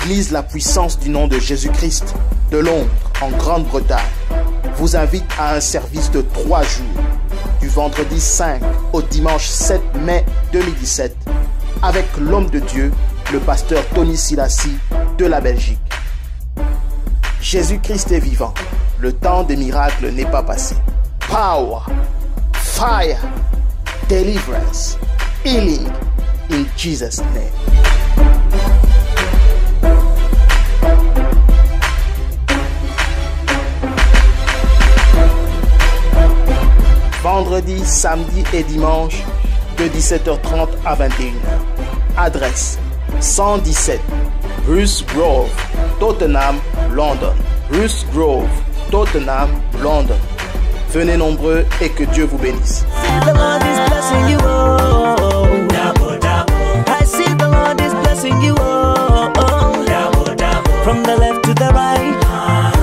L'église La Puissance du nom de Jésus-Christ de Londres, en Grande-Bretagne, vous invite à un service de 3 jours, du vendredi 5 au dimanche 7 mai 2017, avec l'homme de Dieu, le pasteur Tony Silassi de la Belgique. Jésus-Christ est vivant. Le temps des miracles n'est pas passé. Power, fire, deliverance, healing in Jesus' name. Vendredi, samedi et dimanche de 17h30 à 21h. Adresse 117 Russ Grove, Tottenham, London. Russ Grove, Tottenham, London. Venez nombreux et que Dieu vous bénisse. From the left to the right,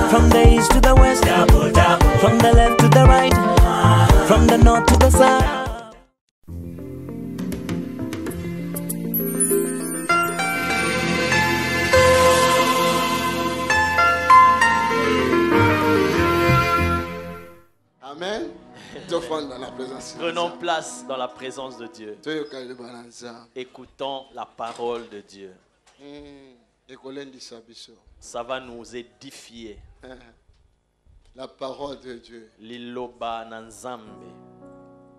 from the east to the west, from the left to the right, from the north to the south. Amen. Prenons place dans la présence de Dieu. Écoutons la parole de Dieu. Ça va nous édifier. La parole de Dieu. Liloba nanzambe.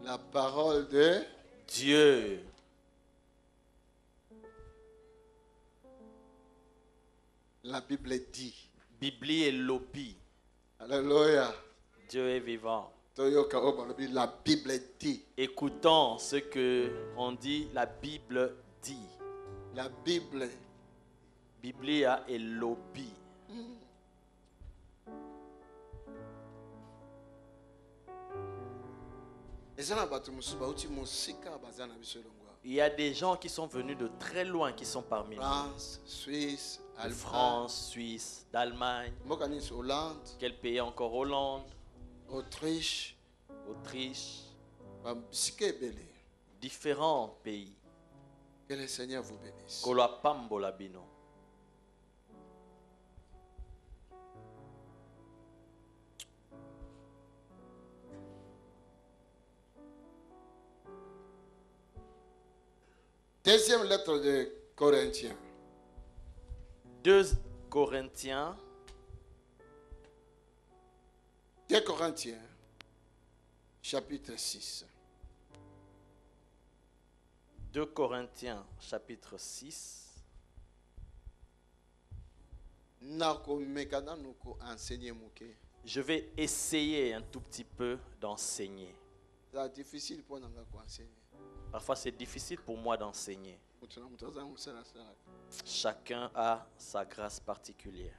La parole de Dieu. La Bible dit. Bibli et lobi. Alléluia. Dieu est vivant. La Bible dit. Écoutons ce que on dit, la Bible dit. La Bible. Biblia et lobi. Il y a des gens qui sont venus de très loin qui sont parmi nous. France, Suisse, de France, Suisse, d'Allemagne. Quel pays encore? Hollande, Autriche, différents pays. Que le Seigneur vous bénisse. Deuxième lettre de Corinthiens. 2 Corinthiens. 2 Corinthiens, chapitre 6. 2 Corinthiens, chapitre 6. Je vais essayer un tout petit peu d'enseigner. C'est difficile pour nous d'enseigner. Parfois, c'est difficile pour moi d'enseigner. Chacun a sa grâce particulière.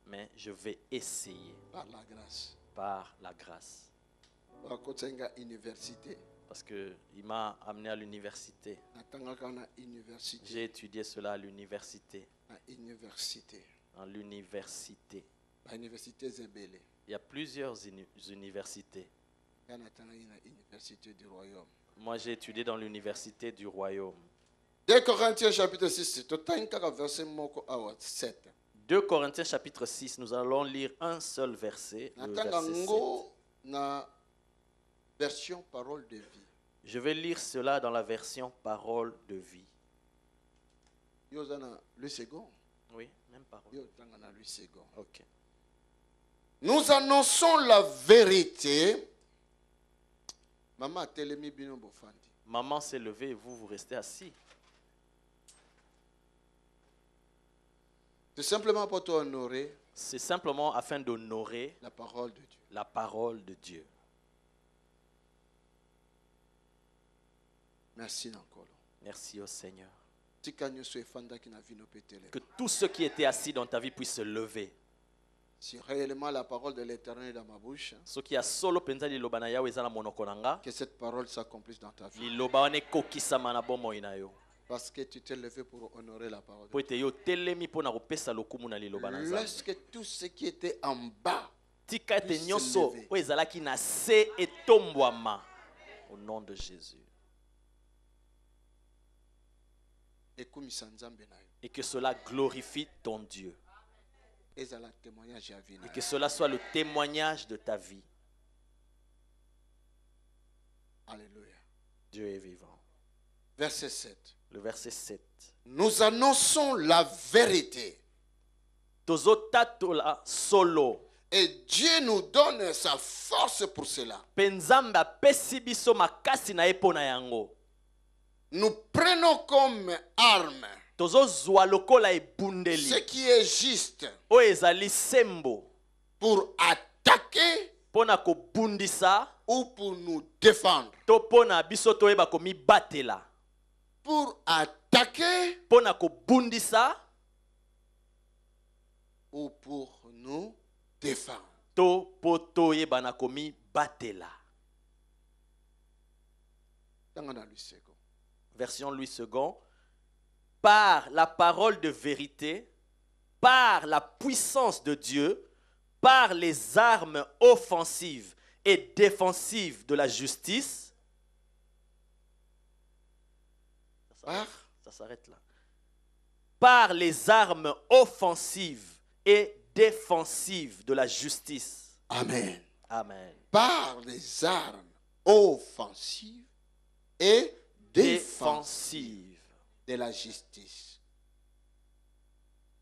Mais je vais essayer. Par la grâce. Par la grâce. Parce qu'il m'a amené à l'université. J'ai étudié cela à l'université. En l'université. Il y a plusieurs universités. Moi, j'ai étudié dans l'université du royaume. 2 Corinthiens chapitre 6. 2 Corinthiens chapitre 6, nous allons lire un seul verset, le verset 7. Version parole de vie. Je vais lire cela dans la version parole de vie. Oui, même parole. Ok. Nous annonçons la vérité. Maman s'est levée et vous restez assis. C'est simplement pour t'honorer. C'est simplement afin d'honorer la parole de Dieu. La parole de Dieu. Merci encore. Merci au Seigneur. Que tous ceux qui étaient assis dans ta vie puissent se lever. Si réellement la parole de l'Éternel est dans ma bouche, que cette parole s'accomplisse dans ta vie. Parce que tu t'es levé pour honorer la parole de Dieu. Lorsque tout ce qui était en bas au nom de Jésus. et que cela glorifie ton Dieu. Et que cela soit le témoignage de ta vie. Alléluia. Dieu est vivant. Verset 7. Le verset 7. Nous annonçons la vérité. Tozotatola solo. Et Dieu nous donne sa force pour cela. Penzamba pesibiso makasi na epona yango. Nous prenons comme arme ce qui est juste pour attaquer ou pour nous défendre. Pour attaquer ou pour nous défendre. Version Louis II. Par la parole de vérité, par la puissance de Dieu, par les armes offensives et défensives de la justice. Ça s'arrête là. Par les armes offensives et défensives de la justice. Amen. Amen. Par les armes offensives et défensive de la justice.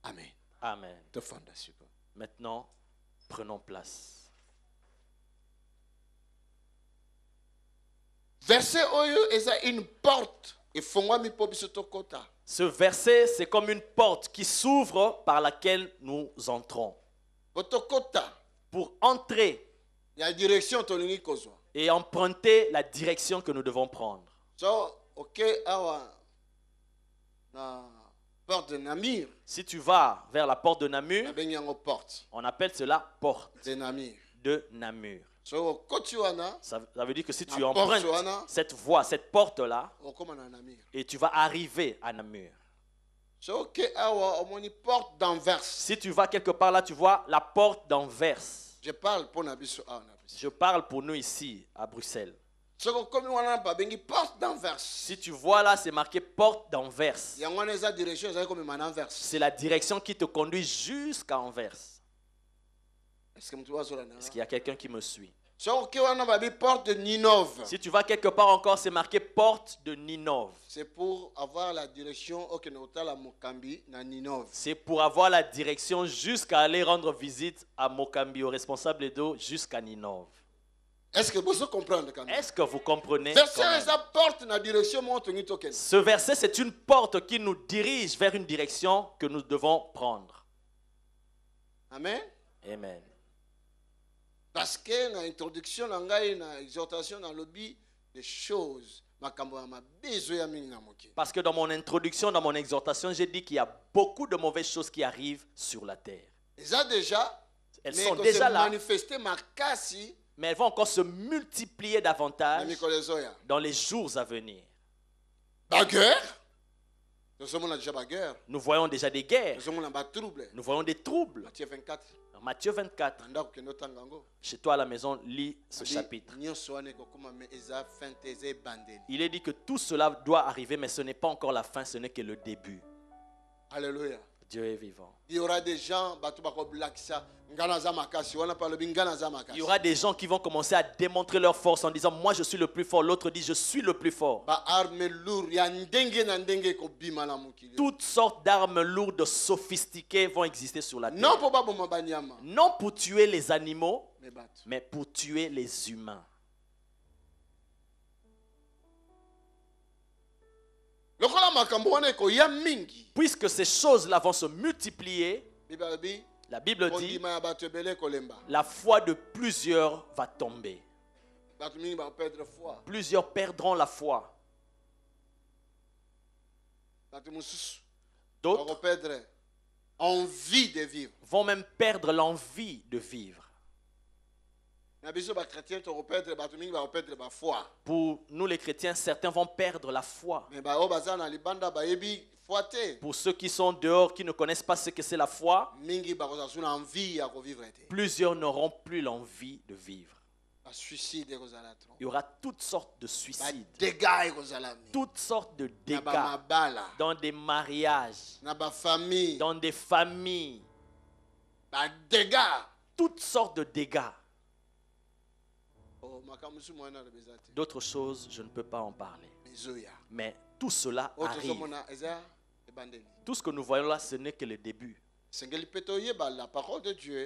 Amen. Amen. Maintenant, prenons place. Verset oyo est une porte. Ce verset, c'est comme une porte qui s'ouvre par laquelle nous entrons. Pour entrer et emprunter la direction que nous devons prendre. Si tu vas vers la porte de Namur, on appelle cela porte de Namur. Ça veut dire que si tu empruntes cette voie, cette porte-là, et tu vas arriver à Namur. Si tu vas quelque part là, tu vois la porte d'Anvers. Je parle pour nous ici à Bruxelles. Si tu vois là, c'est marqué porte d'Anvers. C'est la direction qui te conduit jusqu'à Anvers. Est-ce qu'il y a quelqu'un qui me suit? Si tu vas quelque part encore, c'est marqué porte de Ninove. C'est pour avoir la direction C'est pour avoir la direction jusqu'à aller rendre visite à Mokambi, au responsable d'eau, jusqu'à Ninove. Est-ce que vous comprenez quand même? Est-ce que vous comprenez? Ce verset, c'est une porte qui nous dirige vers une direction que nous devons prendre. Amen. Amen. Parce que dans l'introduction, dans l'exhortation, dans le lobby, des choses. Parce que dans mon introduction, dans mon exhortation, j'ai dit qu'il y a beaucoup de mauvaises choses qui arrivent sur la terre. Elles sont déjà là. Mais elles vont encore se multiplier davantage dans les jours à venir. Nous voyons déjà des guerres. Nous voyons des troubles. Matthieu 24. Chez toi à la maison, lis ce chapitre. Il est dit que tout cela doit arriver, mais ce n'est pas encore la fin, ce n'est que le début. Alléluia. Dieu est vivant. Il y aura des gens, il y aura des gens qui vont commencer à démontrer leur force en disant moi je suis le plus fort, l'autre dit je suis le plus fort. Toutes sortes d'armes lourdes sophistiquées vont exister sur la terre. Non pour tuer les animaux, mais pour tuer les humains. Puisque ces choses-là vont se multiplier, la Bible dit la foi de plusieurs va tomber. Plusieurs perdront la foi. D'autres vont même perdre l'envie de vivre. Pour nous les chrétiens, certains vont perdre la foi. Pour ceux qui sont dehors, qui ne connaissent pas ce que c'est la foi, plusieurs n'auront plus l'envie de vivre. Il y aura toutes sortes de suicides, toutes sortes de dégâts dans des mariages, dans des familles, toutes sortes de dégâts. D'autres choses, je ne peux pas en parler. Mais tout cela arrive. Tout ce que nous voyons là, ce n'est que le début. Et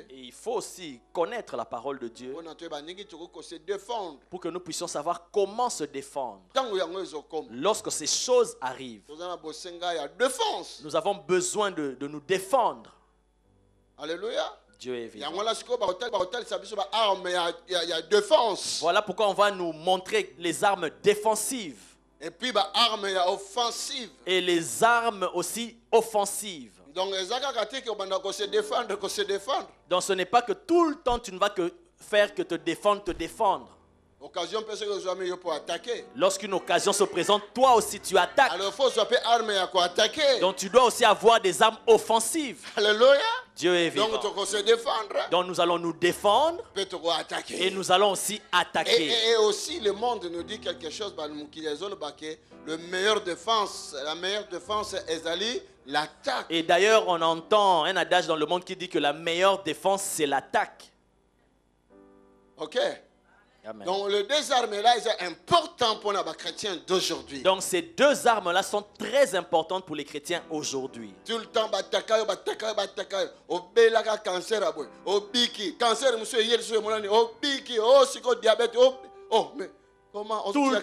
il faut aussi connaître la parole de Dieu pour que nous puissions savoir comment se défendre. Lorsque ces choses arrivent, nous avons besoin de nous défendre. Alléluia. Dieu est vivant. Voilà pourquoi on va nous montrer les armes défensives. Et les armes aussi offensives. Donc ce n'est pas que tout le temps tu ne vas que faire que te défendre. Lorsqu'une occasion se présente, toi aussi tu attaques. Donc tu dois aussi avoir des armes offensives. Alléluia. Dieu est vivant. Donc nous allons nous défendre et nous allons aussi attaquer. Et aussi le monde nous dit quelque chose. La meilleure défense est l'attaque. Et d'ailleurs on entend un adage dans le monde qui dit que la meilleure défense c'est l'attaque. Ok. Amen. Donc les deux armes-là sont importantes pour les chrétiens d'aujourd'hui. Donc ces deux armes-là sont très importantes pour les chrétiens aujourd'hui. Tout le temps, cancer, cancer, diabète, mais comment tout le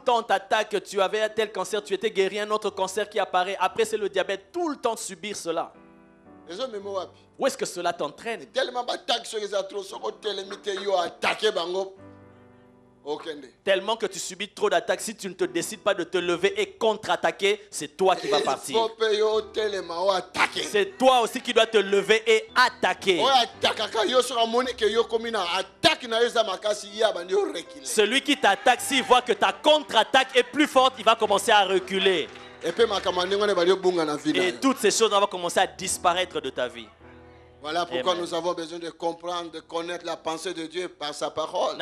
temps on t'attaque, tu avais un tel cancer, tu étais guéri, un autre cancer qui apparaît, après c'est le diabète, tout le temps de subir cela. Où est-ce que cela t'entraîne? Tellement que tu subis trop d'attaques, si tu ne te décides pas de te lever et contre-attaquer, c'est toi qui vas partir. C'est toi aussi qui dois te lever et attaquer. Celui qui t'attaque, s'il voit que ta contre-attaque est plus forte, il va commencer à reculer. Et toutes ces choses vont commencer à disparaître de ta vie. Voilà pourquoi nous avons besoin de comprendre, de connaître la pensée de Dieu par sa parole.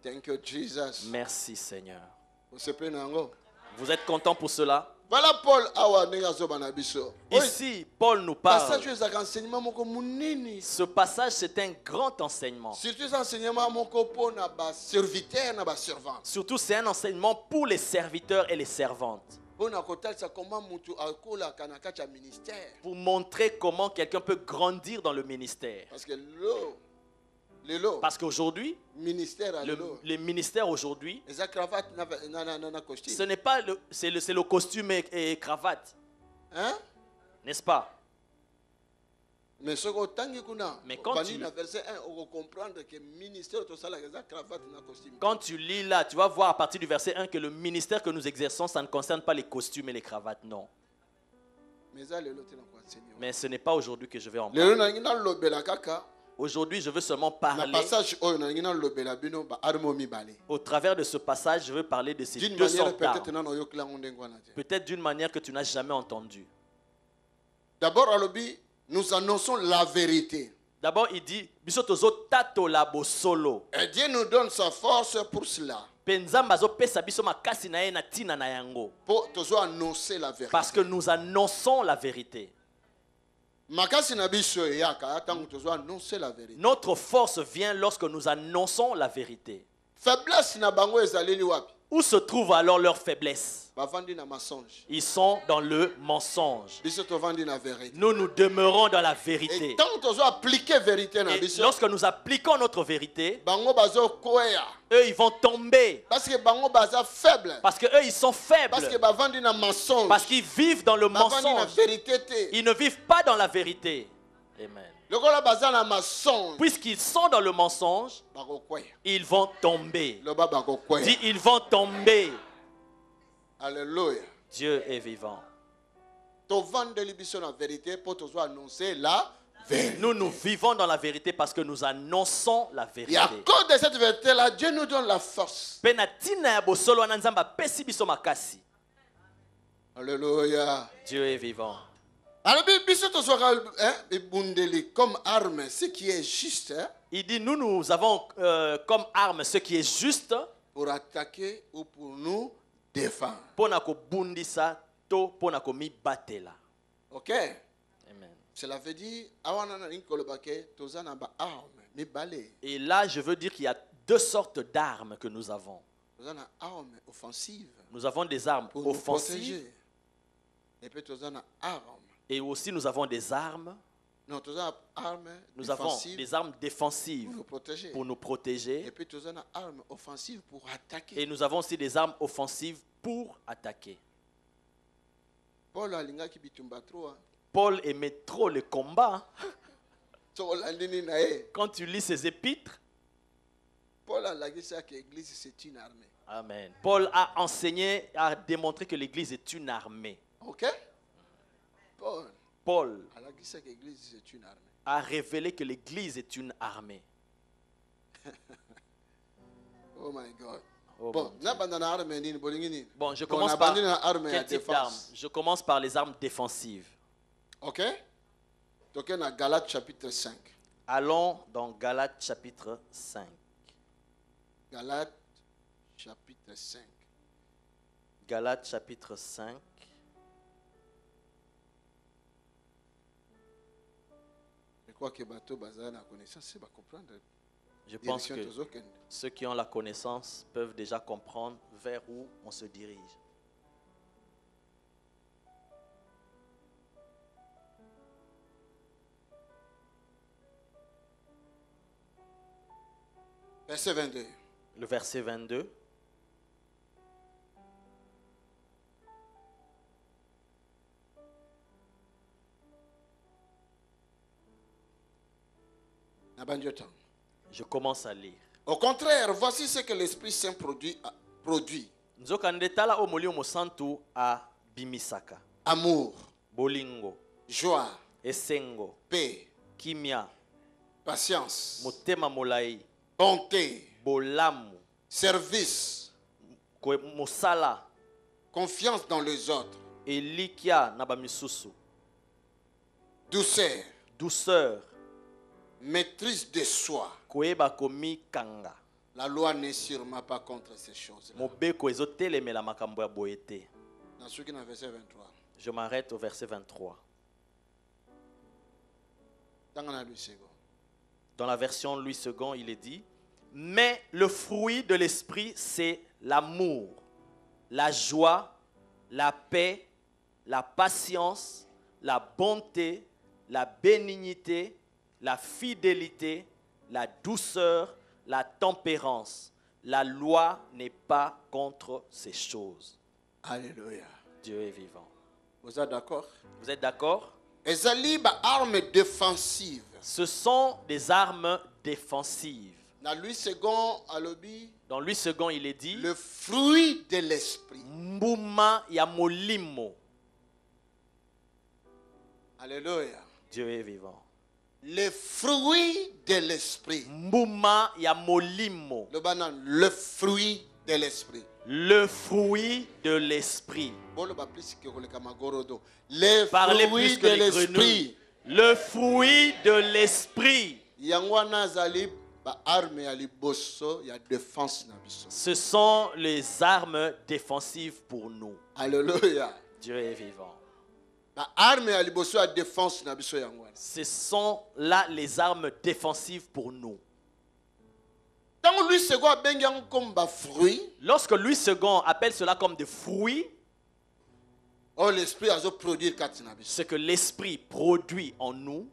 Thank you, Jesus. Merci Seigneur. Vous êtes content pour cela? Voilà Paul. Ici, Paul nous parle. Ce passage, c'est un grand enseignement. Surtout, c'est un enseignement pour les serviteurs et les servantes. Pour montrer comment quelqu'un peut grandir dans le ministère. Parce qu'aujourd'hui, le ministère aujourd'hui, ce n'est pas c'est le costume et cravate. Hein? N'est-ce pas? Mais quand tu lis là, tu vas voir à partir du verset 1 que le ministère que nous exerçons, ça ne concerne pas les costumes et les cravates, non. Mais ce n'est pas aujourd'hui que je vais en parler. Aujourd'hui, je veux seulement parler. Au travers de ce passage, je veux parler de ces deux sortes d'armes. Peut-être d'une manière que tu n'as jamais entendue. D'abord, nous annonçons la vérité. D'abord, il dit, et Dieu nous donne sa force pour cela. Pour annoncer la vérité. Parce que nous annonçons la vérité. Notre force vient lorsque nous annonçons la vérité. Où se trouve alors leur faiblesse? Ils sont dans le mensonge. Nous nous demeurons dans la vérité. Et lorsque nous appliquons notre vérité, eux ils vont tomber. Parce qu'eux ils sont faibles. Parce qu'ils vivent dans le mensonge. Ils ne vivent pas dans la vérité. Amen. Puisqu'ils sont dans le mensonge, ils vont tomber. Dis, ils vont tomber. Alléluia. Dieu est vivant. Nous nous vivons dans la vérité parce que nous annonçons la vérité. Et à cause de cette vérité-là, Dieu nous donne la force. Alléluia. Dieu est vivant. Comme arme, ce qui est juste. Il dit, nous avons comme arme ce qui est juste. Pour attaquer ou pour nous défendre. Ok. Amen. Cela veut dire, et là, je veux dire qu'il y a deux sortes d'armes que nous avons. Nous avons des armes offensives. Et aussi nous avons des armes. Nous avons des armes défensives pour nous protéger. Et puis nous avons des armes offensives pour attaquer. Et nous avons aussi des armes offensives pour attaquer. Paul aimait trop le combat. Quand tu lis ses épîtres, Paul a dit que l'église c'est une armée. Amen. Paul a enseigné, a démontré que l'église est une armée. Ok. Paul a révélé que l'église est une armée. Oh my God. Oh bon, je commence par quel type d'armes? Je commence par les armes défensives. Ok. Donc on a Galates chapitre 5. Allons dans Galates chapitre 5. Galates chapitre 5. Galates chapitre 5. Je pense que ceux qui ont la connaissance peuvent déjà comprendre vers où on se dirige. Verset 22. Le verset 22. Je commence à lire. Au contraire, voici ce que l'Esprit Saint produit. Amour, bolingo, joie, esengo, paix, kimia, patience, motema molai, bonté, bolamu, service, mosala, confiance dans les autres, elikia nabamisusu, douceur, douceur, maîtrise de soi. koeba komi kanga. La loi n'est sûrement pas contre ces choses-là. Mobeko ezotelemela makambo ya boyete. Dans verset 23. Je m'arrête au verset 23. Dans la version Louis II, il est dit: mais le fruit de l'esprit, c'est l'amour, la joie, la paix, la patience, la bonté, la bénignité, la fidélité, la douceur, la tempérance. La loi n'est pas contre ces choses. Alléluia. Dieu est vivant. Vous êtes d'accord? Vous êtes d'accord? Armes défensives. Ce sont des armes défensives. Dans Louis II, il est dit: le fruit de l'esprit. Mbuma ya molimo. Alléluia. Dieu est vivant. Le fruit de l'esprit. Mbuma ya molimo. Le fruit de l'esprit. Le fruit de l'esprit. Parlez plus que les grenouilles. Le fruit de l'esprit. Ce sont les armes défensives pour nous. Alléluia. Dieu est vivant. Ce sont là les armes défensives pour nous. Lorsque Louis II appelle cela comme des fruits, ce que l'esprit produit en nous.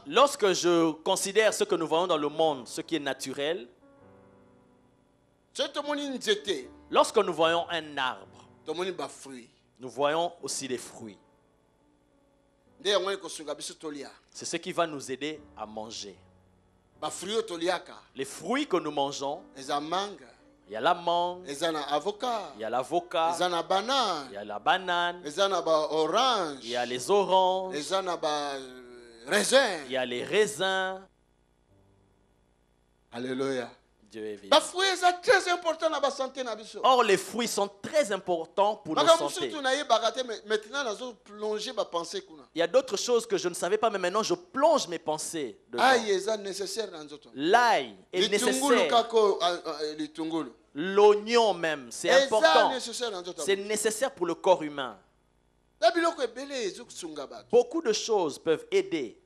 Lorsque je considère ce que nous voyons dans le monde, ce qui est naturel, lorsque nous voyons un arbre, nous voyons aussi des fruits. C'est ce qui va nous aider à manger. Les fruits que nous mangeons, il y a la mangue, il y a l'avocat, il y a la banane, il y a les oranges, il y a les raisins. Alléluia. Dieu est vivant. Or, les fruits sont très importants pour notre santé. Il y a d'autres choses que je ne savais pas, mais maintenant je plonge mes pensées dedans. L'ail est nécessaire. L'oignon même, c'est important. C'est nécessaire pour le corps humain. Beaucoup de choses peuvent aider.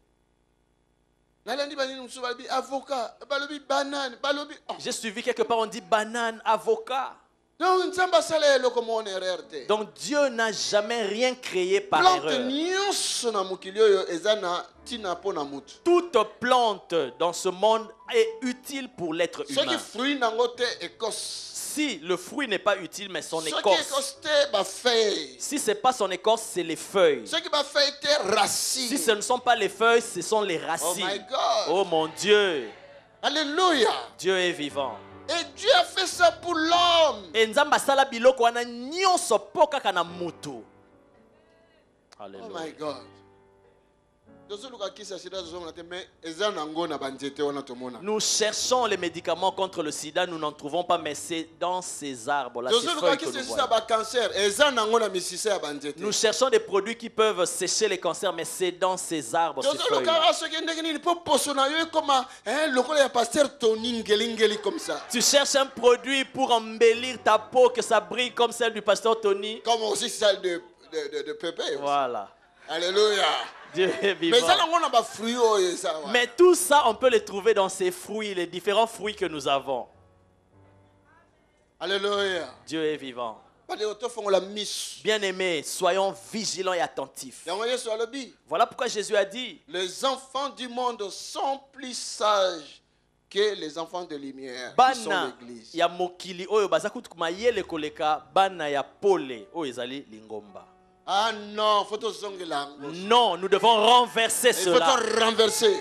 J'ai suivi quelque part, on dit banane, avocat. Donc Dieu n'a jamais rien créé par erreur. Toute plante dans ce monde est utile pour l'être humain. Si le fruit n'est pas utile, mais son écorce. Si ce n'est pas son écorce, c'est les feuilles. Si ce ne sont pas les feuilles, ce sont les racines. Oh mon Dieu. Alléluia. Dieu est vivant. Et Dieu a fait ça pour l'homme. Alléluia. Oh my God. Nous cherchons les médicaments contre le sida, nous n'en trouvons pas, mais c'est dans ces arbres-là, ces feuilles que nous voyons. Nous cherchons des produits qui peuvent sécher les cancers, mais c'est dans ces arbres, ces feuilles-là. Tu cherches un produit pour embellir ta peau, que ça brille comme celle du pasteur Tony. Comme aussi celle de Pépé. Voilà. Alléluia. Dieu est vivant. Mais tout ça, on peut les trouver dans ces fruits, les différents fruits que nous avons. Alléluia. Dieu est vivant. Bien-aimés, soyons vigilants et attentifs. Voilà pourquoi Jésus a dit: les enfants du monde sont plus sages que les enfants de lumière qui sont l'église. Ah non, non, nous devons renverser cela.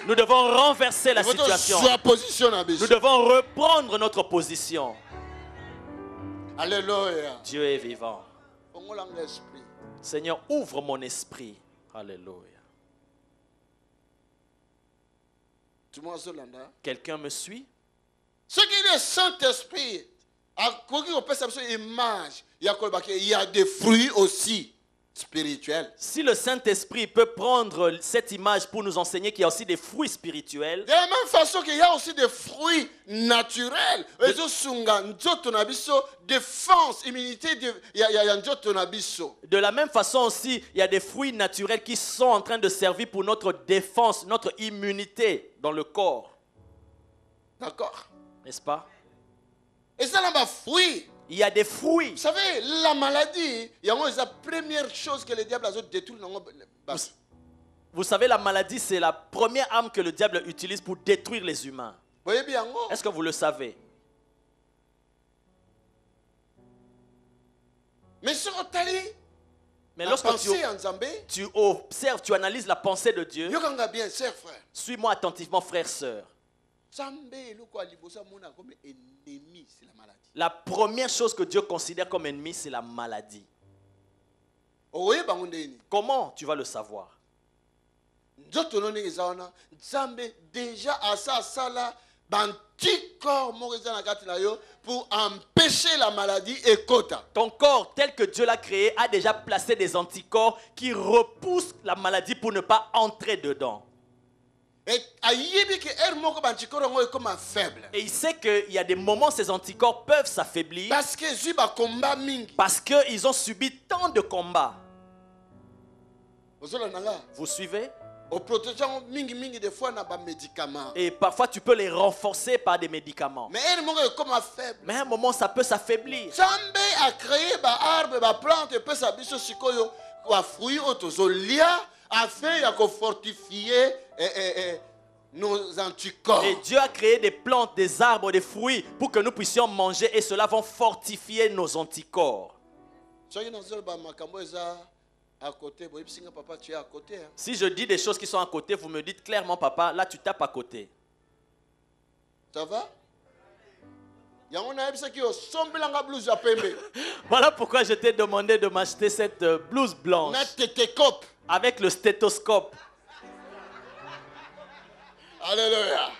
Nous devons renverser la situation. Nous devons reprendre notre position. Alléluia. Dieu est vivant. Seigneur, ouvre mon esprit. Alléluia. Quelqu'un me suit? Ce qui est le Saint-Esprit, il y a des fruits aussi spirituels. Si le Saint-Esprit peut prendre cette image pour nous enseigner qu'il y a aussi des fruits spirituels, de la même façon qu'il y a aussi des fruits naturels, défense, immunité, de la même façon aussi, il y a des fruits naturels qui sont en train de servir pour notre défense, notre immunité dans le corps. D'accord? N'est-ce pas? Et ça, là, fruits. Il y a des fruits. Vous savez, la maladie, c'est la première chose que le diable a détruit. Vous savez, la maladie, c'est la première arme que le diable utilise pour détruire les humains. Est-ce que vous le savez? Mais lorsque tu observes, tu analyses la pensée de Dieu, suis-moi attentivement, frère, sœur. La première chose que Dieu considère comme ennemi, c'est la maladie. Comment tu vas le savoir? Déjà à ça pour empêcher la maladie et quota. Ton corps, tel que Dieu l'a créé, a déjà placé des anticorps qui repoussent la maladie pour ne pas entrer dedans. Et il sait qu'il y a des moments où ces anticorps peuvent s'affaiblir parce qu'ils ont subi tant de combats. Vous suivez? Et parfois tu peux les renforcer par des médicaments. Mais à un moment ça peut s'affaiblir. A créé des arbres, des plantes, des fruits, afin de fortifier nos anticorps. Et Dieu a créé des plantes, des arbres, des fruits pour que nous puissions manger, et cela va fortifier nos anticorps. Si je dis des choses qui sont à côté, vous me dites clairement, papa, là tu tapes à côté. Ça va? Voilà pourquoi je t'ai demandé de m'acheter cette blouse blanche avec le stéthoscope. Alléluia.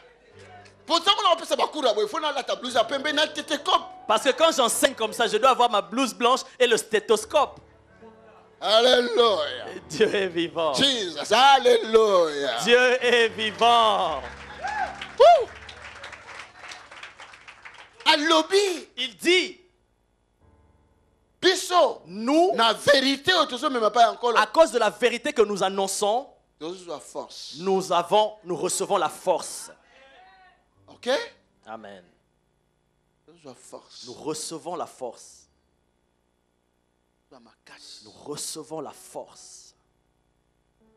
Parce que quand j'enseigne comme ça, je dois avoir ma blouse blanche et le stéthoscope. Alléluia. Dieu est vivant. Jesus. Alléluia. Dieu est vivant. Il dit, nous, à cause de la vérité que nous annonçons, nous recevons la force. Ok? Amen. Nous recevons la force. Nous recevons la force.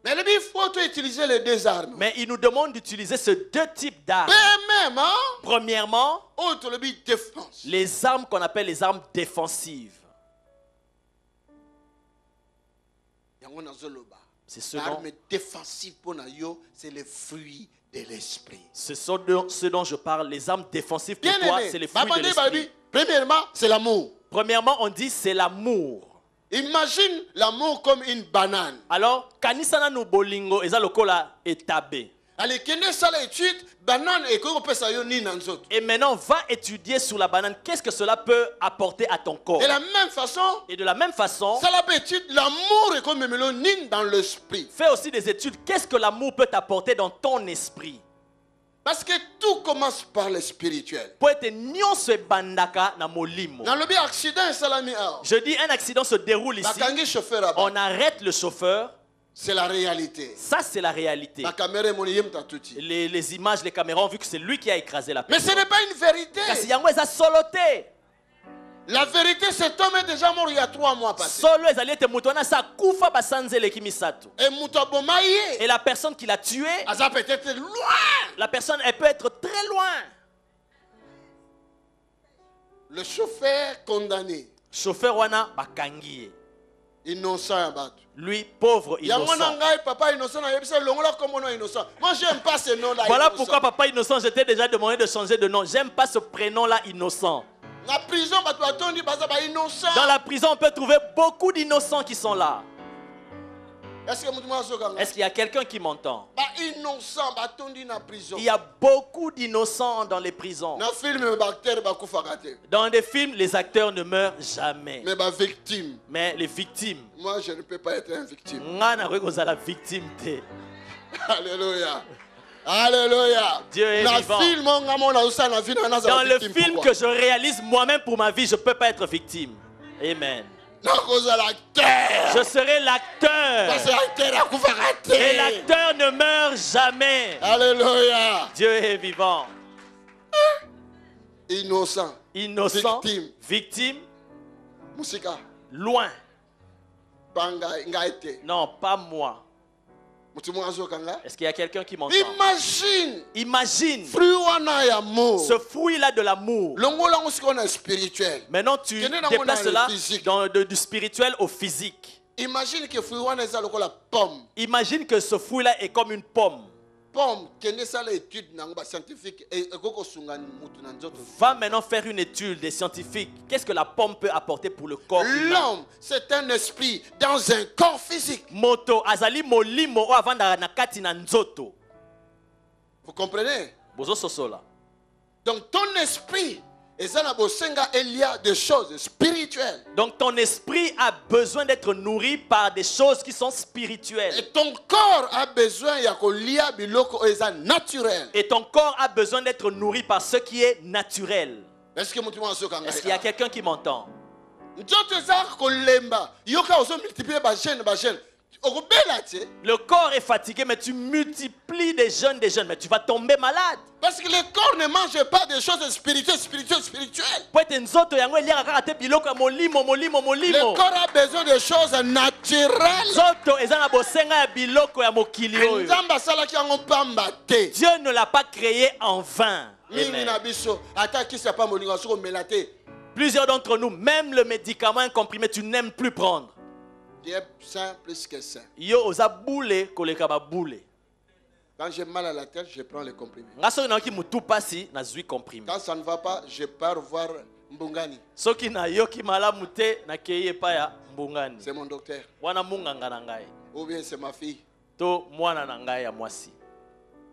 Mais il faut utiliser les deux armes. Mais il nous demande d'utiliser ces deux types d'armes. Premièrement, les armes qu'on appelle les armes défensives. C'est l'arme défensive pour nous, c'est le fruit de l'esprit. C'est ce dont je parle. Les armes défensives pour toi, c'est les fruits de l'esprit. Premièrement, c'est l'amour. Premièrement, on dit c'est l'amour. Imagine l'amour comme une banane. Alors, kanisana no bolingo eza lokola etabe. Et maintenant, va étudier sur la banane. Qu'est-ce que cela peut apporter à ton corps? Et de la même façon, l'amour est comme dans l'esprit. Fais aussi des études. Qu'est-ce que l'amour peut t'apporter dans ton esprit? Parce que tout commence par le spirituel. Je dis un accident se déroule ici. On arrête le chauffeur. C'est la réalité. Ça, c'est la réalité. Les images, les caméras ont vu que c'est lui qui a écrasé la personne. Mais ce n'est pas une vérité. La vérité, cet homme est déjà mort il y a 3 mois passés. Et la personne qui l'a tué, peut-être loin. La personne, elle peut être très loin. Le chauffeur condamné. Chauffeur wana bakangi. Innocent. Lui, pauvre innocent. Moi, j'aime pas ce nom-là. Voilà pourquoi papa innocent, je t'ai déjà demandé de changer de nom. J'aime pas ce prénom-là innocent. Dans la prison, on peut trouver beaucoup d'innocents qui sont là. Est-ce qu'il y a quelqu'un qui m'entend? Il y a beaucoup d'innocents dans les prisons. Dans des films, les acteurs ne meurent jamais. Mais les victimes. Moi, je ne peux pas être une victime. Alléluia. Alléluia. Dieu est vivant. Dans le film que je réalise moi-même pour ma vie, je ne peux pas être victime. Amen. Je serai l'acteur. Et l'acteur ne meurt jamais. Alléluia. Dieu est vivant. Innocent. Innocent. Victime. Loin. Non, pas moi. Est-ce qu'il y a quelqu'un qui m'entend? Imagine ce fruit-là de l'amour. Maintenant, tu déplaces cela du spirituel au physique. Imagine que ce fruit-là est comme une pomme. Va maintenant faire une étude des scientifiques. Qu'est-ce que la pomme peut apporter pour le corps humain? L'homme, c'est un esprit dans un corps physique. Moto azali molimo o avanda na kati na nzoto. Vous comprenez? Bozososola. Donc ton esprit, il y a des choses spirituelles. Donc ton esprit a besoin d'être nourri par des choses qui sont spirituelles. Et ton corps a besoin Et ton corps a besoin d'être nourri par ce qui est naturel. Est-ce qu'il y a quelqu'un qui m'entend? Le corps est fatigué, mais tu multiplies des jeunes, mais tu vas tomber malade. Parce que le corps ne mange pas des choses spirituelles. Le corps a besoin de choses naturelles. Dieu ne l'a pas créé en vain. Plusieurs d'entre nous, même le médicament comprimé, tu n'aimes plus prendre. Dieu est saint plus que saint. Quand j'ai mal à la tête, je prends les comprimés. Quand ça ne va pas, je pars voir Mbungani. C'est mon docteur. Ou bien c'est ma fille.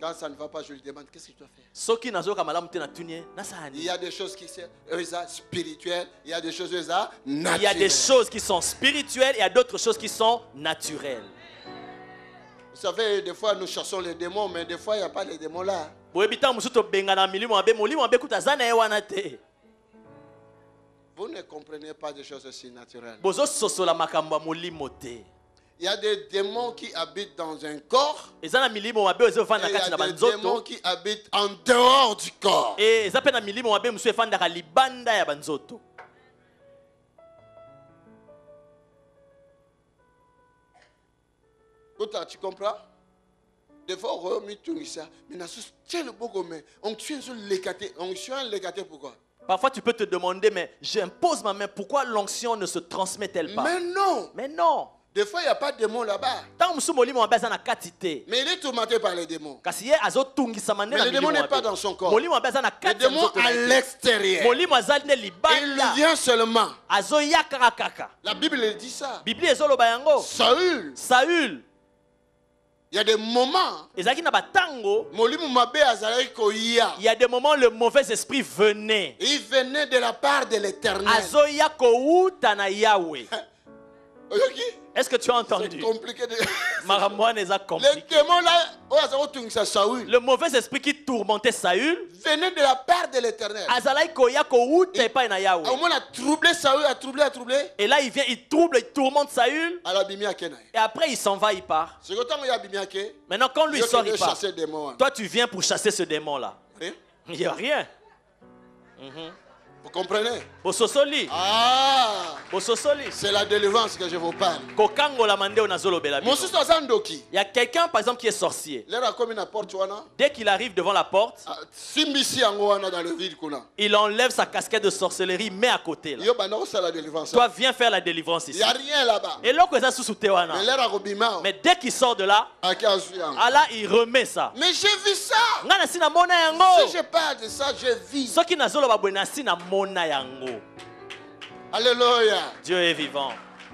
Quand ça ne va pas, je lui demande qu'est-ce que tu dois faire. Il y a des choses qui sont spirituelles, il y a des choses naturelles. Il y a des choses qui sont spirituelles et il y a d'autres choses qui sont naturelles. Vous savez, des fois nous cherchons les démons, mais des fois il n'y a pas les démons là. Vous ne comprenez pas des choses aussi naturelles. Il y a des démons qui habitent dans un corps. Et il y a des démons qui habitent en dehors du corps. Tu comprends? Des fois, on remet tout ça. Mais on tient sur l'écarté. On tient l'écarté pourquoi? Parfois, tu peux te demander, mais j'impose ma main, pourquoi l'onction ne se transmet-elle pas? Mais non! Mais non! Des fois, il n'y a pas de démon là-bas. Mais il est tourmenté par les démons. Mais le démon n'est pas dans son corps. Le démon à l'extérieur. Il vient seulement. La Bible dit ça. Saül. Il y a des moments. Il y a des moments où le mauvais esprit venait. Il venait de la part de l'Éternel. Est-ce que tu as entendu? C'est compliqué. Les démons là, le mauvais esprit qui tourmentait Saül venait de la part de l'Éternel. A troublé Saül, a troublé. Et là il vient, il tourmente Saül. Et après il s'en va, il part. Maintenant quand lui sort, il part. Toi tu viens pour chasser ce démon là. Il n'y a rien. Vous comprenez? C'est la délivrance que je vous parle. Il y a quelqu'un par exemple qui est sorcier. Dès qu'il arrive devant la porte, il enlève sa casquette de sorcellerie, met à côté là. Toi viens faire la délivrance ici. Il n'y a rien là-bas. Mais dès qu'il sort de là, Allah il remet ça. Mais j'ai vu ça. Si je parle de ça, je vis. Alléluia. Dieu est vivant.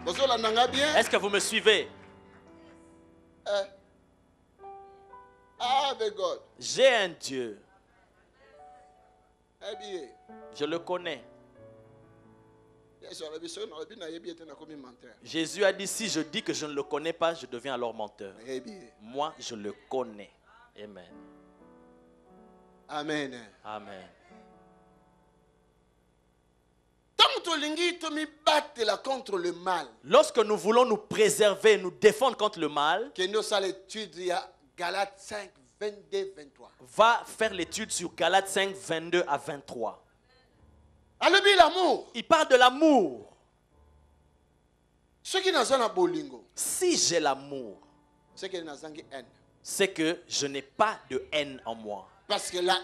Est-ce que vous me suivez? J'ai un Dieu. Je le connais. Jésus a dit, si je dis que je ne le connais pas, je deviens alors menteur. Moi, je le connais. Amen. Amen. Amen. Contre le mal. Lorsque nous voulons nous préserver, nous défendre contre le mal, Galates 5, 22, 23. Va faire l'étude sur Galates 5, 22 à 23. L'amour. Il parle de l'amour. Si j'ai l'amour, c'est que je n'ai pas de haine en moi. Parce que la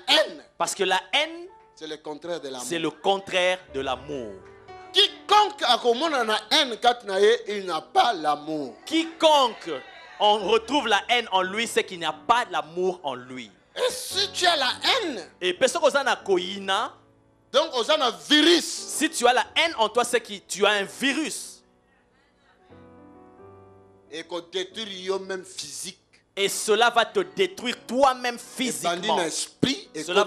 haine, c'est le contraire de l'amour. C'est le contraire de l'amour. Quiconque a la haine, il n'a pas l'amour. Quiconque on retrouve la haine en lui, c'est qu'il n'y a pas l'amour en lui. Et si tu as la haine, et donc on a un virus. Si tu as la haine en toi, c'est que tu as un virus. Et qu'on détruit même physique. Et cela va te détruire toi-même physiquement. Cela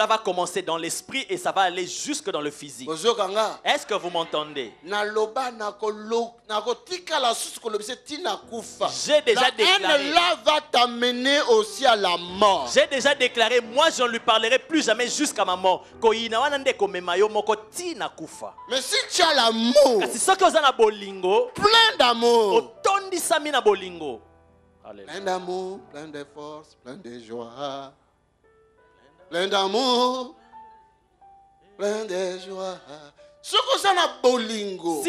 va commencer dans l'esprit et ça va aller jusque dans le physique. Est-ce que vous m'entendez? J'ai déjà déclaré. Là va t'amener aussi à la mort. J'ai déjà déclaré, moi je ne lui parlerai plus jamais jusqu'à ma mort. Mais si tu as l'amour, plein d'amour, plein d'amour, plein de force, plein de joie. Plein d'amour, plein de joie. Si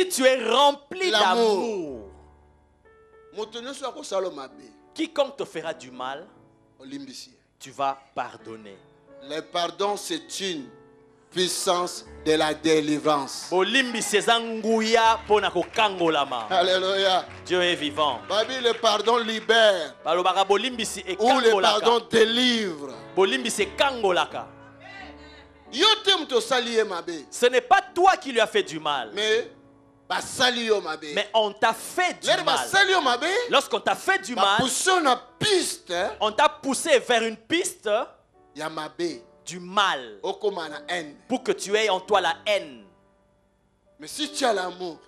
tu es rempli d'amour, quiconque te fera du mal, tu vas pardonner. Le pardon, c'est une puissance de la délivrance. Alléluia. Dieu est vivant. Le pardon libère. Ou le pardon délivre. Ce n'est pas toi qui lui as fait du mal. Mais Mais on t'a fait du mal. Lorsqu'on t'a fait du mal, on t'a poussé vers une piste du mal pour que tu aies en toi la haine. Mais si tu as l'amour,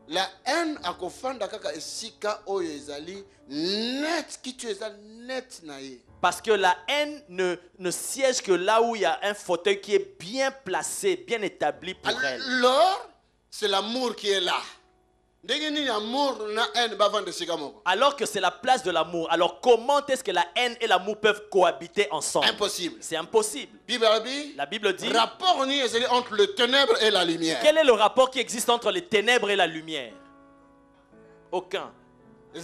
la haine a kofanda kaka esika oyo ezali net qui tu ezali net nae. Parce que la haine ne siège que là où il y a un fauteuil qui est bien placé, bien établi pour elle. Alors, c'est l'amour qui est là. Alors que c'est la place de l'amour. Alors comment est-ce que la haine et l'amour peuvent cohabiter ensemble? Impossible. C'est impossible. La Bible dit, rapport entre le ténèbre et la lumière. Quel est le rapport qui existe entre les ténèbres et la lumière? Aucun. Il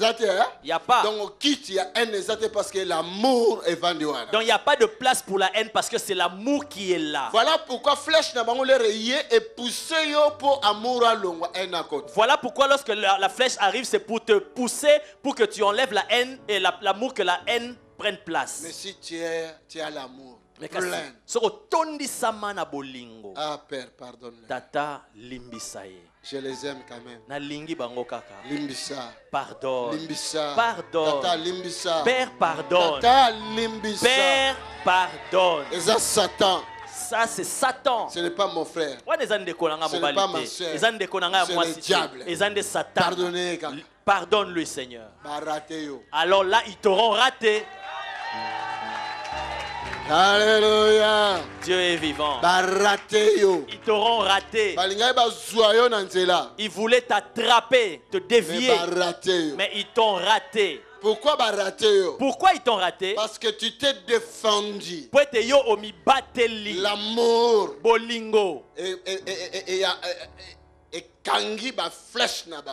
n'y a pas. Donc il y a haine parce que l'amour est vendu. Donc il n'y a pas de place pour la haine parce que c'est l'amour qui est là. Voilà pourquoi flèche n'a pas et pousser pour amour à longue haine à côté. Voilà pourquoi lorsque la flèche arrive, c'est pour te pousser pour que tu enlèves la haine et l'amour, que la haine prenne place. Mais si tu as l'amour plein. Ah Père, pardonne-le. Tata limbisaye. Je les aime quand même. Na lingi bango kaka. Limbisa. Pardonne. Limbisa. Pardonne. Tata limbisa. Père pardonne. Tata limbisa. Père pardonne. Et ça Satan. Ça c'est Satan. Ce n'est pas mon frère. Ce n'est pas ma soeur. C'est le diable. Pardonnez. Pardonne-lui Seigneur. Alors là ils t'auront raté. Alléluia. Dieu est vivant. Ils t'auront raté. Ils voulaient t'attraper, te dévier. Mais ils t'ont raté. Pourquoi ils t'ont raté? Parce que tu t'es défendu. L'amour. Bolingo.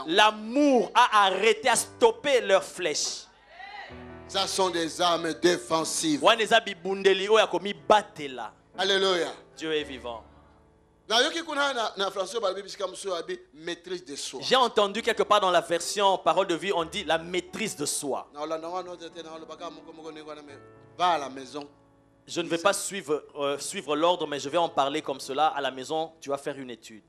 L'amour a arrêté, à stopper leurs flèches. Ça sont des armes défensives. Alléluia. Dieu est vivant. J'ai entendu quelque part dans la version Parole de vie, on dit la maîtrise de soi. Va à la maison. Je ne vais pas suivre l'ordre, mais je vais en parler comme cela. À la maison, tu vas faire une étude.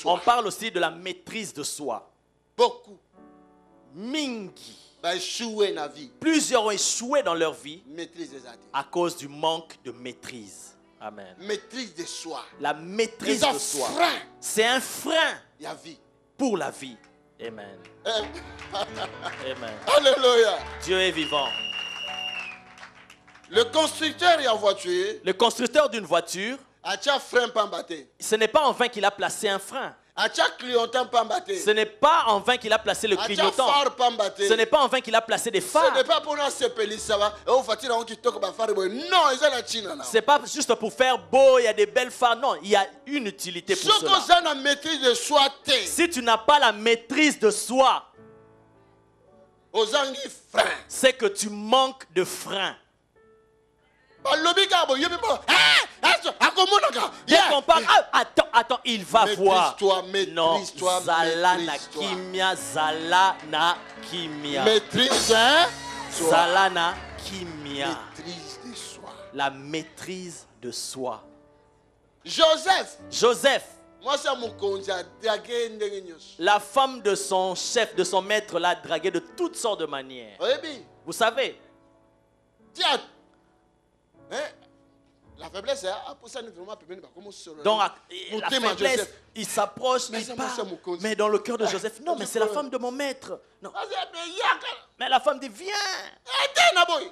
On parle aussi de la maîtrise de soi. Beaucoup. Mingi. Vie. Plusieurs ont échoué dans leur vie à cause du manque de maîtrise. Amen. Maîtrise de soi. La maîtrise de soi. C'est un frein pour la vie. Amen. Amen. Alléluia. Dieu est vivant. Le constructeur y a voiture. Le constructeur d'une voiture, ce n'est pas en vain qu'il a placé un frein. Ce n'est pas en vain qu'il a placé le clignotant. Ce n'est pas en vain qu'il a placé des phares. Ce n'est pas juste pour faire beau, il y a des belles phares. Non, il y a une utilité pour cela. Si tu n'as pas la maîtrise de soi, c'est que tu manques de frein. Dès qu'on parle, attends, il va voir. Non, Zalana Kimia, Zalana Kimia. Maîtrise, Zalana Kimia. Maîtrise de soi. La maîtrise de soi. Joseph. La femme de son chef, de son maître, l'a dragué de toutes sortes de manières. Vous savez. La faiblesse, donc la faiblesse, il s'approche, il parle. Mais dans le cœur de Joseph, non, mais c'est la femme de mon maître. Non. Mais la femme dit, viens.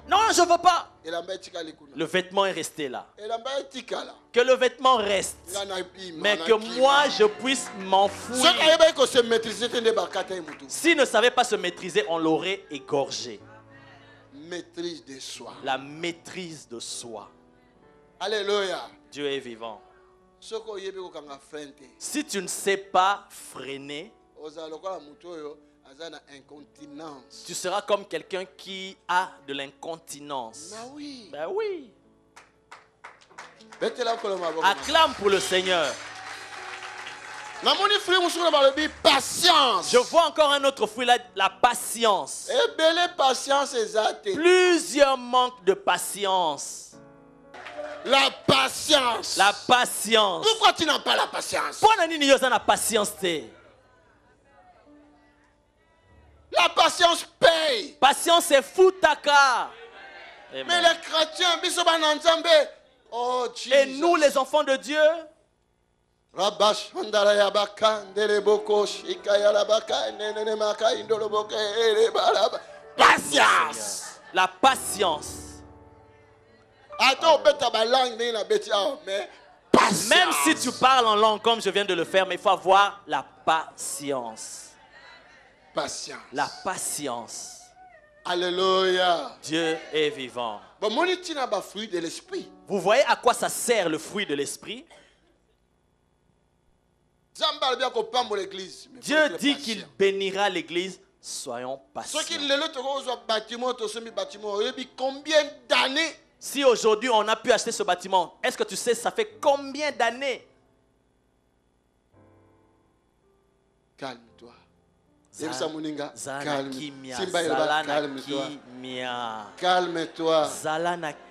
Non, je ne veux pas. Le vêtement est resté là. Que le vêtement reste. Mais que moi, je puisse m'enfouir. S'il ne savait pas se maîtriser, on l'aurait égorgé. Maîtrise de soi. La maîtrise de soi. Alléluia. Dieu est vivant. Si tu ne sais pas freiner, tu seras comme quelqu'un qui a de l'incontinence. Ben oui. Acclame pour le Seigneur. Je vois encore un autre fruit, la patience. Plusieurs Plusieurs manques de patience. La patience. La patience. Pourquoi tu n'as pas la patience? Pourquoi tu n'as pas la patience? La patience paye. Patience c'est foutaka. Mais les chrétiens, oh, et nous les enfants de Dieu, patience. La patience. Même si tu parles en langue comme je viens de le faire, mais il faut avoir la patience. Patience. La patience. Alléluia. Dieu est vivant. Vous voyez à quoi ça sert le fruit de l'esprit? Dieu dit qu'il bénira l'église. Soyons patients. Combien d'années? Si aujourd'hui on a pu acheter ce bâtiment, est-ce que tu sais ça fait combien d'années? Calme-toi. Calme-toi.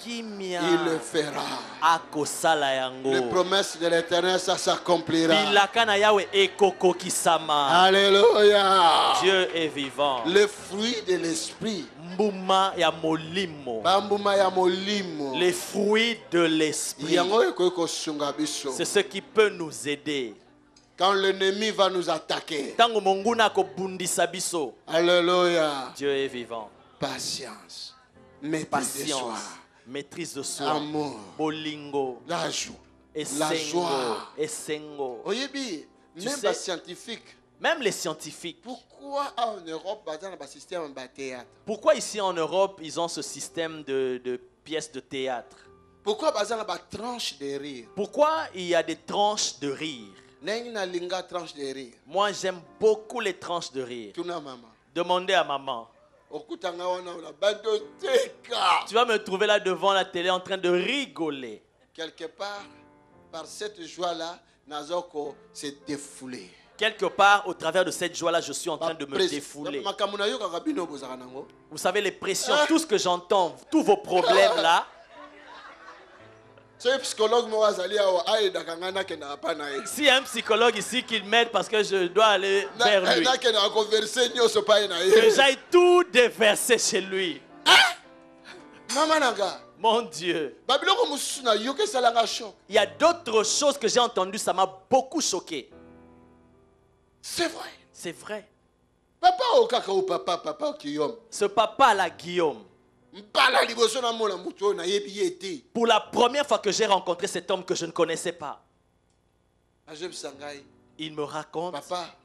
Il le fera. Les promesses de l'Éternel, ça s'accomplira. Alléluia. Dieu est vivant. Le fruit de l'esprit. Les fruits de l'esprit. C'est ce qui peut nous aider. Quand l'ennemi va nous attaquer. Alléluia. Dieu est vivant. Patience. Maîtrise de soi. Maîtrise de soi. Amour. Bolingo. La joie. La joie. Même les scientifiques. Même les scientifiques. Pourquoi en Europe, pourquoi ici en Europe, ils ont ce système de pièces de théâtre? Pourquoi il y a des tranches de rire? Moi, j'aime beaucoup les tranches de rire. Demandez à maman. Tu vas me trouver là devant la télé en train de rigoler. Quelque part, par cette joie-là, Nazoko s'est défoulé. Quelque part, au travers de cette joie-là, je suis en train de me défouler. Vous savez, les pressions, tout ce que j'entends, tous vos problèmes là. Si un psychologue ici qui m'aide parce que je dois aller vers lui, que j'aille tout déverser chez lui. Mon Dieu. Il y a d'autres choses que j'ai entendues, ça m'a beaucoup choqué. C'est vrai. C'est vrai. Papa ou papa Guillaume. Ce papa là, Guillaume. Pour la première fois que j'ai rencontré cet homme que je ne connaissais pas, il me raconte,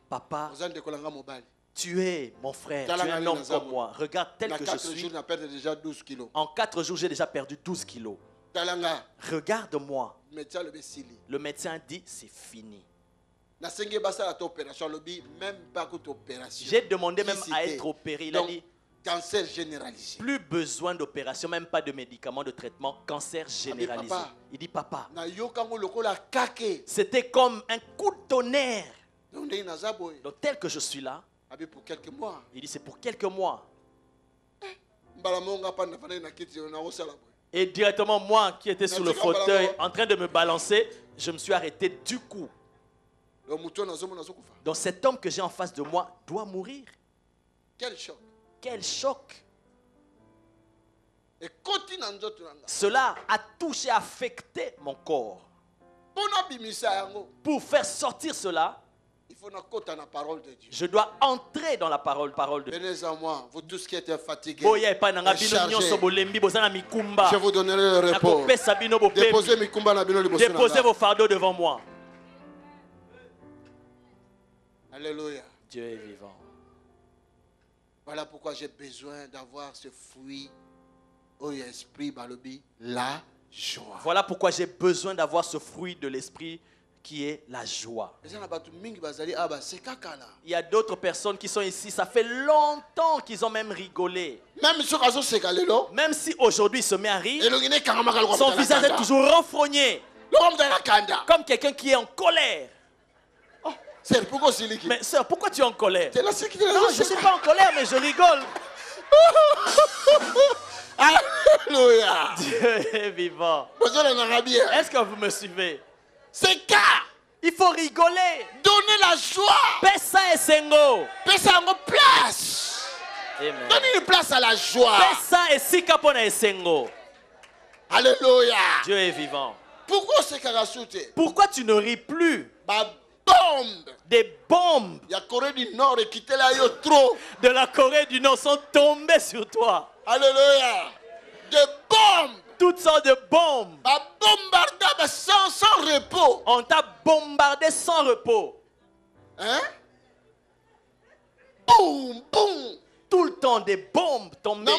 papa, tu es mon frère, tu es un homme comme moi. Regarde tel que je suis. En 4 jours, j'ai déjà perdu 12 kilos. Regarde-moi. Le médecin dit, c'est fini. J'ai demandé même à être opéré. Il a dit, cancer généralisé. Plus besoin d'opération, même pas de médicaments, de traitement, cancer généralisé. Il dit, papa, c'était comme un coup de tonnerre. Donc tel que je suis là, pour quelques mois. Il dit, c'est pour quelques mois. Et directement, moi qui étais sur le fauteuil, en train de me balancer, je me suis arrêté du coup. Donc cet homme que j'ai en face de moi doit mourir. Quel choc. Quel choc. Cela a touché, affecté mon corps. Pour faire sortir cela, je dois entrer dans la parole de Dieu. Venez à moi, vous tous qui êtes fatigués, je vous donnerai le repos. Déposez vos fardeaux devant moi. Alléluia. Dieu est vivant. Voilà pourquoi j'ai besoin d'avoir ce fruit au esprit balobi, la joie. Voilà pourquoi j'ai besoin d'avoir ce fruit de l'esprit qui est la joie. Il y a d'autres personnes qui sont ici, ça fait longtemps qu'ils ont même rigolé. Même si aujourd'hui il se met à rire, son visage est toujours renfrogné. Comme quelqu'un qui est en colère. Mais sœur, pourquoi tu es en colère? Non, je ne suis pas en colère, mais je rigole. Alléluia. Dieu est vivant. Est-ce que vous me suivez? C'est car il faut rigoler. Donner la joie. Pesa et sengo. Pesa en place. Amen. Donner une place à la joie. Pesa et sikapona et sengo. Alléluia. Dieu est vivant. Pourquoi c'est Karasute? Pourquoi tu ne ris plus? Bombe. Des bombes de la Corée du Nord et quitté là yo trop. De la Corée du Nord sont tombées sur toi. Alléluia. Des bombes. Toutes sortes de bombes. Bombardé sans repos. On t'a bombardé sans repos. Hein? Boum, boum. Tout le temps des bombes tombées.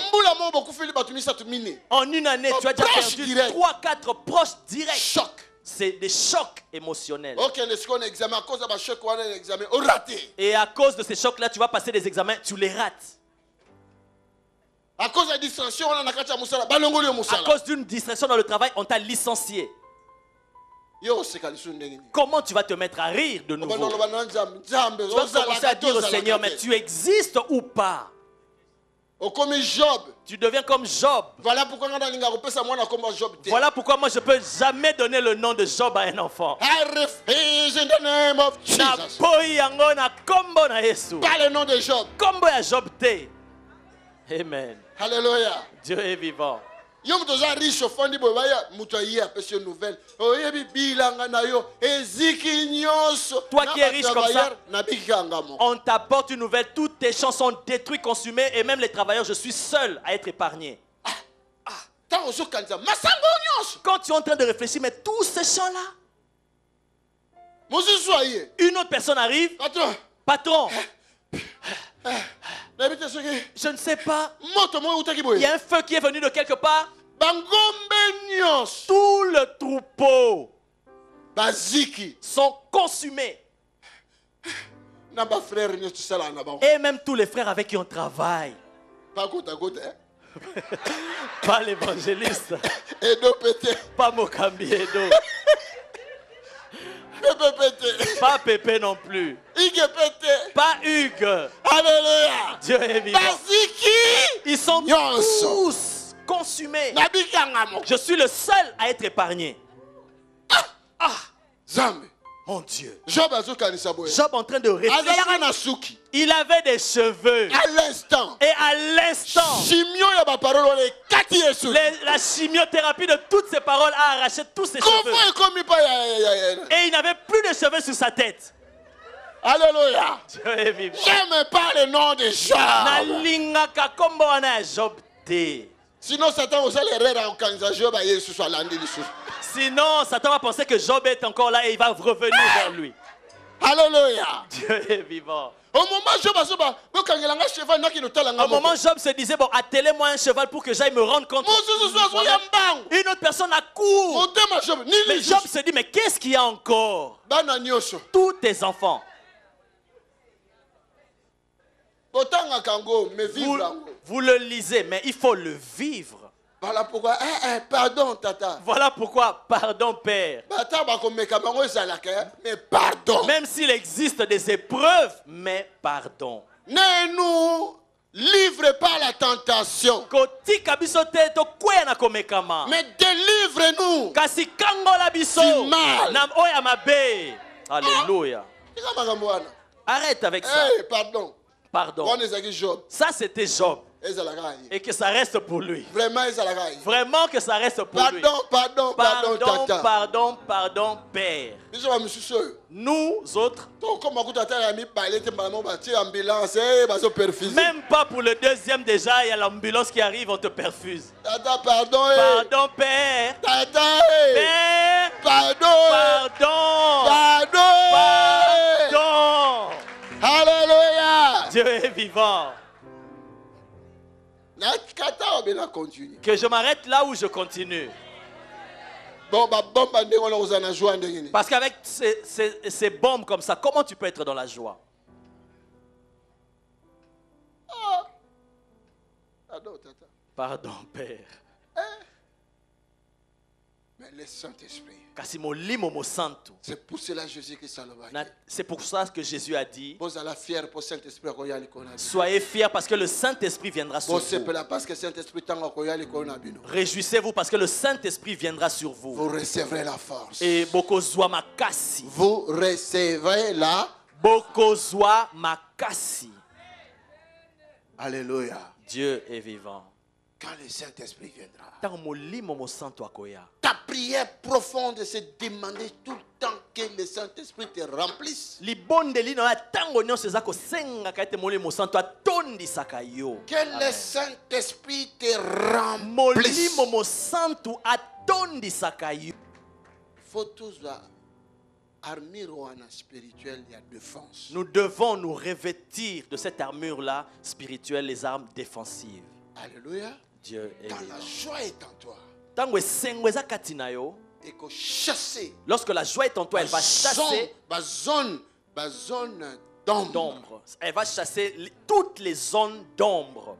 En une année, tu as déjà perdu 3-4 proches directs. Choc. C'est des chocs émotionnels. Et à cause de ces chocs-là, tu vas passer des examens, tu les rates. À cause de la distraction, à cause d'une distraction dans le travail, on t'a licencié. Comment tu vas te mettre à rire de nouveau? Tu vas commencer à dire au Seigneur, mais tu existes ou pas? Comme Job. Tu deviens comme Job. Voilà pourquoi moi je ne peux jamais donner le nom de Job à un enfant. I refuse in the name of Jesus. Pas le nom de Job. Amen. Alléluia. Dieu est vivant. Toi qui es riche comme ça, on t'apporte une nouvelle, toutes tes champs sont détruits, consumés, et même les travailleurs, je suis seul à être épargné. Quand tu es en train de réfléchir, mais tous ces champs-là, une autre personne arrive. Patron. Je ne sais pas. Il y a un feu qui est venu de quelque part. Tout le troupeau sont consumés. Et même tous les frères avec qui on travaille. Pas l'évangéliste. Pas Mokambi Edo. Pas Pépé non plus. Pas Hugues. Alléluia. Dieu est vivant. Ils sont tous consumés. Je suis le seul à être épargné. Mon Dieu. Job en train de réfléchir. Il avait des cheveux. À l'instant. Et à l'instant. La chimiothérapie de toutes ces paroles a arraché tous ses cheveux. Et il n'avait plus de cheveux sur sa tête. Alléluia. Dieu est vivant. J'aime pas le nom de Job. Sinon, Satan va Sinon, Satan va penser que Job est encore là et il va revenir vers lui. Alléluia. Dieu est vivant. Au moment Job se disait, bon, attelez-moi un cheval pour que j'aille me rendre compte. Une autre personne accourt. Mais Job se dit, mais qu'est-ce qu'il y a encore? Tous tes enfants. Vous le lisez, mais il faut le vivre. Voilà pourquoi, pardon, tata. Voilà pourquoi, pardon, père. Mais pardon. Même s'il existe des épreuves, mais pardon. Ne nous livre pas à la tentation. Mais délivre-nous du mal. Alléluia. Arrête avec ça. Pardon. Pardon. Ça, c'était Job. Et que ça reste pour lui. Vraiment que ça reste pour lui. Pardon, Père. Nous autres, même pas pour le deuxième déjà, il y a l'ambulance qui arrive, on te perfuse. Pardon, Père. Père. Pardon. Alléluia. Dieu est vivant. Que je m'arrête là où je continue. Parce qu'avec ces bombes comme ça, comment tu peux être dans la joie? Pardon, Père. Mais le Saint-Esprit. C'est pour cela que Jésus-Christ c'est pour ça que Jésus a dit, soyez fiers parce que le Saint-Esprit viendra sur vous. Réjouissez-vous parce que le Saint-Esprit viendra sur vous. Vous recevrez la force. Et bokozwa makasi. Vous recevrez la bokozwa makasi. Alléluia. Dieu est vivant. Quand le Saint-Esprit viendra, ta prière profonde, c'est demander tout le temps que le Saint-Esprit te remplisse. Que le Saint-Esprit te remplisse. Il faut tous armure spirituelle et défense. Nous devons nous revêtir de cette armure-là spirituelle, les armes défensives. Alléluia. Dieu est quand la joie est en toi, et que chasser. Lorsque la joie est en toi, elle va chasser zone d'ombre. Elle va chasser toutes les zones d'ombre.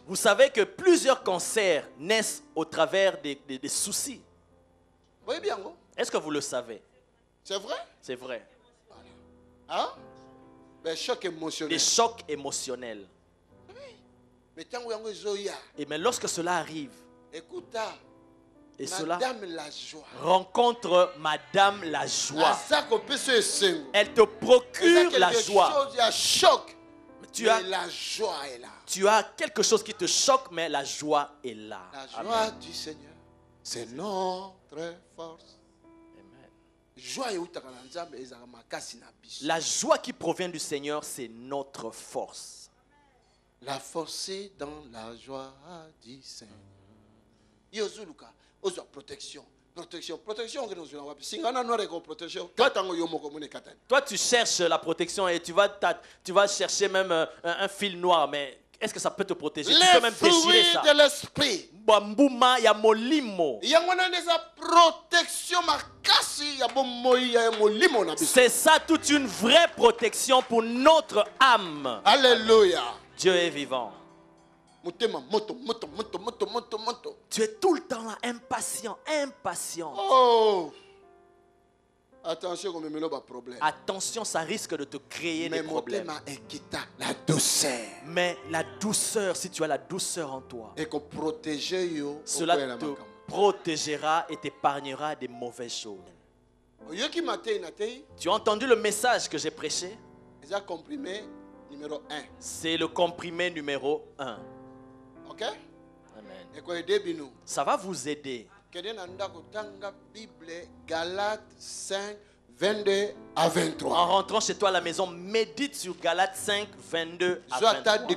Vous savez que plusieurs cancers naissent au travers des soucis. Est-ce que vous le savez? C'est vrai? C'est vrai. Hein? Des chocs émotionnels. Des chocs émotionnels. Oui. Mais lorsque cela arrive, écoute, et cela la joie. Rencontre Madame la joie. Elle te procure la joie. La joie est là. Tu as quelque chose qui te choque, mais la joie est là. La joie du Seigneur, c'est notre force. La joie qui provient du Seigneur, c'est notre force. La force dans la joie du Seigneur. Protection. Toi, tu cherches la protection et tu vas chercher même un fil noir, mais est-ce que ça peut te protéger? Tu peux même déchirer ça. De l'esprit. C'est ça, toute une vraie protection pour notre âme. Alléluia. Dieu est vivant. Tu es tout le temps là, impatient. Oh. Attention, ça risque de te créer des problèmes. La douceur. Mais la douceur, si tu as la douceur en toi, cela te protégera et t'épargnera des mauvaises choses. Tu as entendu le message que j'ai prêché? C'est le comprimé numéro 1. Ok? Amen. Ça va vous aider. Galates 5, 22 à 23. En rentrant chez toi à la maison, médite sur Galates 5, 22 à 23.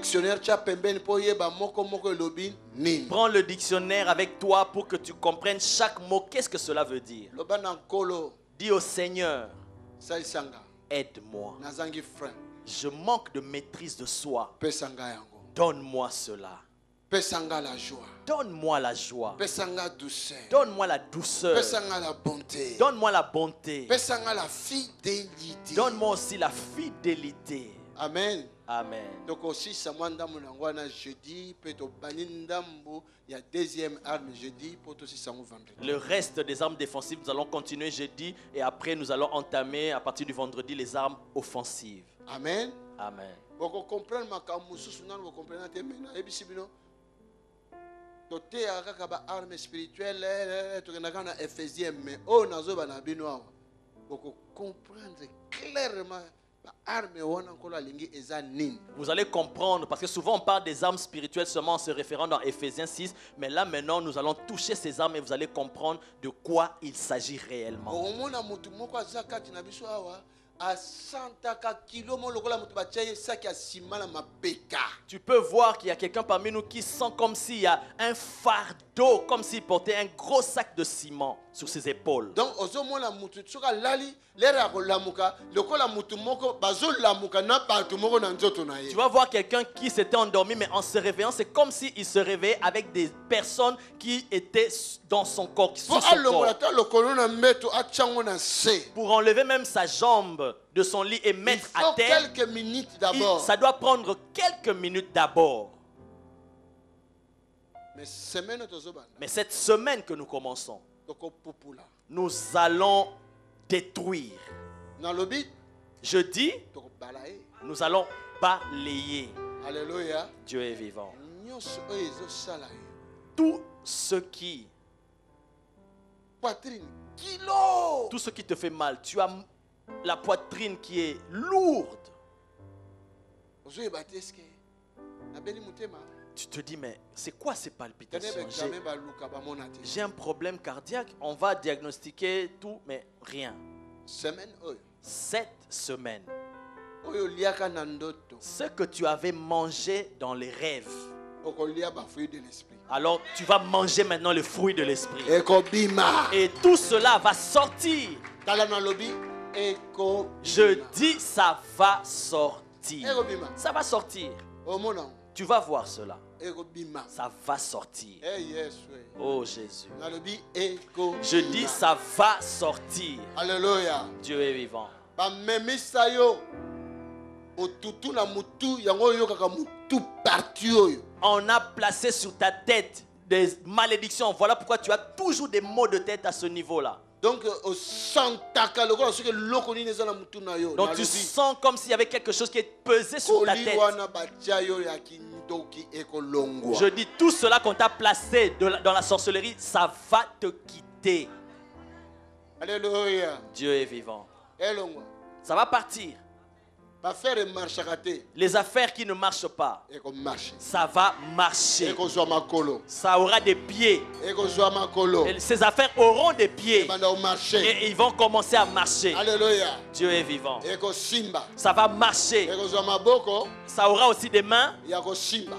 Prends le dictionnaire avec toi pour que tu comprennes chaque mot. Qu'est-ce que cela veut dire? Dis au Seigneur, aide-moi. Je manque de maîtrise de soi. Donne-moi cela. La joie. Donne-moi la joie. Douceur. Donne-moi la douceur. La bonté. Donne-moi la bonté. La fidélité. Donne-moi aussi la fidélité. Amen. Amen. Donc aussi jeudi, il y a deuxième arme jeudi pour aussi vendredi. Le reste des armes défensives, nous allons continuer jeudi et après nous allons entamer à partir du vendredi les armes offensives. Amen. Amen. Vous comprenez ma vous comprenez côté arme spirituelle Éphésiens mais comprendre clairement. Vous allez comprendre parce que souvent on parle des armes spirituelles seulement en se référant dans Éphésiens 6, mais là maintenant nous allons toucher ces armes et vous allez comprendre de quoi il s'agit réellement. Tu peux voir qu'il y a quelqu'un parmi nous qui sent comme s'il y a un fardeau, comme s'il portait un gros sac de ciment sur ses épaules. Donc, tu vas voir quelqu'un qui s'était endormi, mais en se réveillant, c'est comme s'il se réveillait avec des personnes qui étaient dans son corps, qui sont sur son corps. Pour enlever même sa jambe de son lit et mettre à terre, quelques minutes d'abord. Ça doit prendre quelques minutes d'abord. Mais cette semaine que nous commençons, nous allons détruire. Je dis, nous allons balayer. Alléluia. Dieu est vivant. Tout ce qui te fait mal, tu as la poitrine qui est lourde. Tu te dis, mais c'est quoi ces palpitations? J'ai un problème cardiaque, on va diagnostiquer tout, mais rien. Cette semaine, ce que tu avais mangé dans les rêves, alors tu vas manger maintenant le fruit de l'esprit. Et tout cela va sortir. Je dis, ça va sortir. Ça va sortir. Tu vas voir cela. Ça va sortir. Oh Jésus. Je dis, ça va sortir. Alléluia. Dieu est vivant. On a placé sur ta tête des malédictions. Voilà pourquoi tu as toujours des maux de tête à ce niveau-là. Donc tu sens comme s'il y avait quelque chose qui est pesé sur ta tête. Je dis, tout cela qu'on t'a placé dans la sorcellerie, ça va te quitter. Alléluia. Dieu est vivant. Ça va partir. Les affaires qui ne marchent pas, ça va marcher. Ça aura des pieds. Et ces affaires auront des pieds. Et ils vont commencer à marcher. Alléluia. Dieu est vivant. Ça va marcher. Ça aura aussi des mains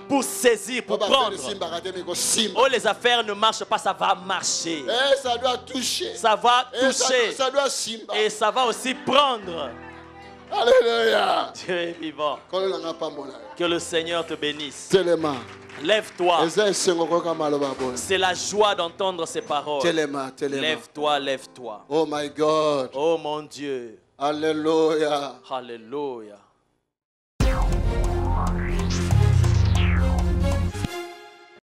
pour saisir, pour prendre. Oh, les affaires ne marchent pas, ça va marcher. Ça doit toucher. Ça va toucher. Ça doit et ça va aussi prendre. Alléluia. Dieu est vivant. Que le Seigneur te bénisse. Lève-toi. C'est la joie d'entendre ces paroles. Lève-toi, lève-toi. Oh my God. Oh mon Dieu. Alléluia. Alléluia.